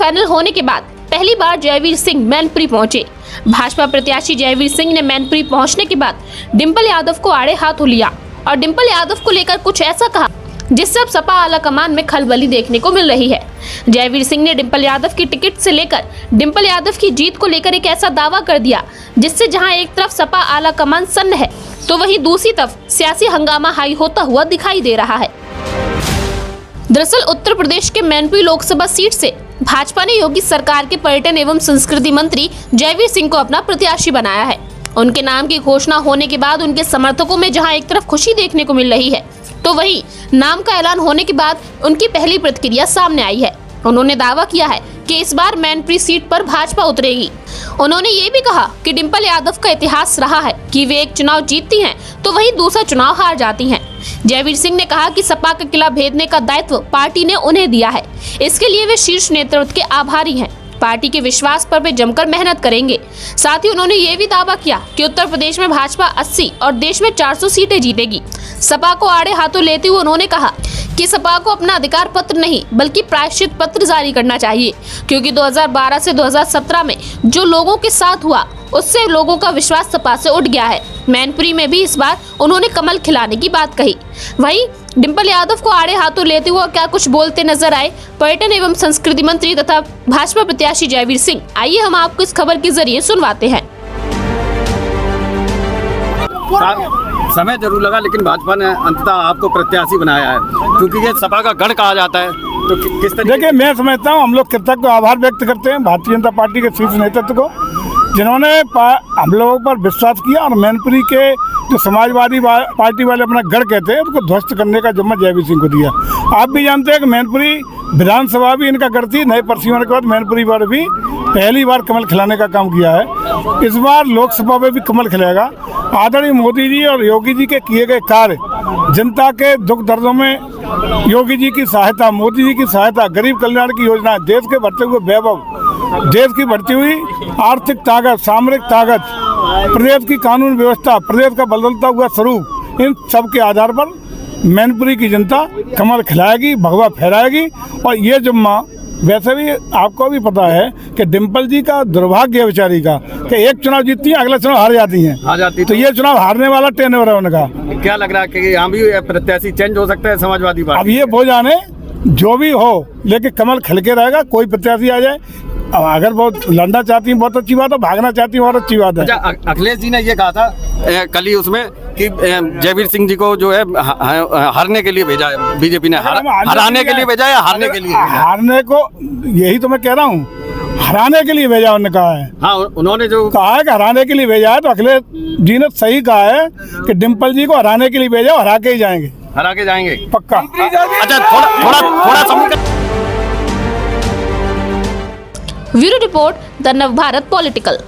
Final होने के बाद पहली बार जयवीर सिंह मैनपुरी पहुंचे। भाजपा प्रत्याशी जयवीर सिंह ने मैनपुरी पहुंचने के बाद डिंपल यादव को आड़े हाथों लिया और डिंपल यादव को लेकर कुछ ऐसा कहा जिससे अब सपा आलाकमान में खलबली देखने को मिल रही है। जयवीर सिंह ने डिंपल यादव की टिकट से लेकर डिंपल यादव की जीत को लेकर एक ऐसा दावा कर दिया जिससे जहां एक तरफ सपा आलाकमान सन्न है तो वहीं दूसरी तरफ सियासी हंगामा हाई होता हुआ दिखाई दे रहा है। दरअसल उत्तर प्रदेश के मैनपुरी लोकसभा सीट से भाजपा ने योगी सरकार के पर्यटन एवं संस्कृति मंत्री जयवीर सिंह को अपना प्रत्याशी बनाया है। उनके नाम की घोषणा होने के बाद उनके समर्थकों में जहां एक तरफ खुशी देखने को मिल रही है तो वहीं नाम का ऐलान होने के बाद उनकी पहली प्रतिक्रिया सामने आई है। उन्होंने दावा किया है कि इस बार मैनपुरी सीट पर भाजपा उतरेगी। उन्होंने ये भी कहा कि डिंपल यादव का इतिहास रहा है कि वे एक चुनाव जीतती हैं तो वहीं दूसरा चुनाव हार जाती हैं। जयवीर सिंह ने कहा कि सपा का किला भेदने का दायित्व पार्टी ने उन्हें दिया है, इसके लिए वे शीर्ष नेतृत्व के आभारी हैं। पार्टी के विश्वास पर वे जमकर मेहनत करेंगे। साथ ही उन्होंने ये भी दावा किया कि उत्तर प्रदेश में भाजपा 80 और देश में 400 सीटें जीतेगी। सपा को आड़े हाथों लेते हुए उन्होंने कहा कि सपा को अपना अधिकार पत्र नहीं बल्कि प्रायश्चित पत्र जारी करना चाहिए, क्योंकि 2012 से 2017 में जो लोगों के साथ हुआ उससे लोगों का विश्वास सपा से उठ गया है। मैनपुरी में भी इस बार उन्होंने कमल खिलाने की बात कही। वहीं डिंपल यादव को आड़े हाथों लेते हुए क्या कुछ बोलते नजर आए पर्यटन एवं संस्कृति मंत्री तथा भाजपा प्रत्याशी जयवीर सिंह, आइए हम आपको इस खबर के जरिए सुनवाते हैं। समय जरूर लगा लेकिन भाजपा ने अंततः आपको प्रत्याशी बनाया है, क्योंकि ये सपा का गढ़ कहा जाता है। तो किस तरीके? देखिए, मैं समझता हूँ हम लोग कृतज्ञ आभार व्यक्त करते हैं भारतीय जनता पार्टी के शीर्ष नेतृत्व को, जिन्होंने हम लोगों पर विश्वास किया और मैनपुरी के जो समाजवादी पार्टी वाले अपना गढ़ कहते हैं उसको ध्वस्त करने का जिम्मा जयवीर सिंह को दिया। आप भी जानते हैं कि मैनपुरी विधानसभा भी इनका गढ़ थी। नए पर्ची होने के बाद मैनपुरी पर भी पहली बार कमल खिलाने का काम किया है। इस बार लोकसभा में भी कमल खिलाएगा। आदरणीय मोदी जी और योगी जी के किए गए कार्य, जनता के दुख दर्दों में योगी जी की सहायता, मोदी जी की सहायता, गरीब कल्याण की योजना, देश के बढ़ते हुए वैभव, देश की बढ़ती हुई आर्थिक ताकत, सामरिक ताकत, प्रदेश की कानून व्यवस्था, प्रदेश का बदलता हुआ स्वरूप, इन सब के आधार पर मैनपुरी की जनता कमल खिलाएगी, भगवा फहराएगी। और ये जिम्मा वैसे भी आपको भी पता है कि डिंपल जी का दुर्भाग्य है बेचारी का कि एक चुनाव जीतती है, अगला चुनाव हार जाती हैं। तो ये चुनाव हारने वाला टेनओवर है उनका। क्या लग रहा है कि यहाँ भी प्रत्याशी चेंज हो सकता है समाजवादी पार्टी? अब ये हो जाने जो भी हो, लेकिन कमल खिल के रहेगा। कोई प्रत्याशी आ जाए, अगर बहुत लड़ना चाहती है बहुत अच्छी बात है, भागना चाहती है बहुत अच्छी बात है। अच्छा, अखिलेश जी ने ये कहा था कल ही उसमें कि जयवीर सिंह जी को जो है हारने के लिए भेजा है बीजेपी ने, हराने के लिए भेजा है, हारने के लिए? हारने को, यही तो मैं कह रहा हूँ, हराने के लिए भेजा उन्होंने कहा है। हाँ, उन्होंने जो कहा है कि हराने के लिए भेजा है, तो अखिलेश जी ने सही कहा है कि डिंपल जी को हराने के लिए भेजा, हरा के ही जाएंगे, हरा के जाएंगे पक्का। अच्छा, थोड़ा समय। ब्यूरो रिपोर्ट, द नव भारत पॉलिटिकल।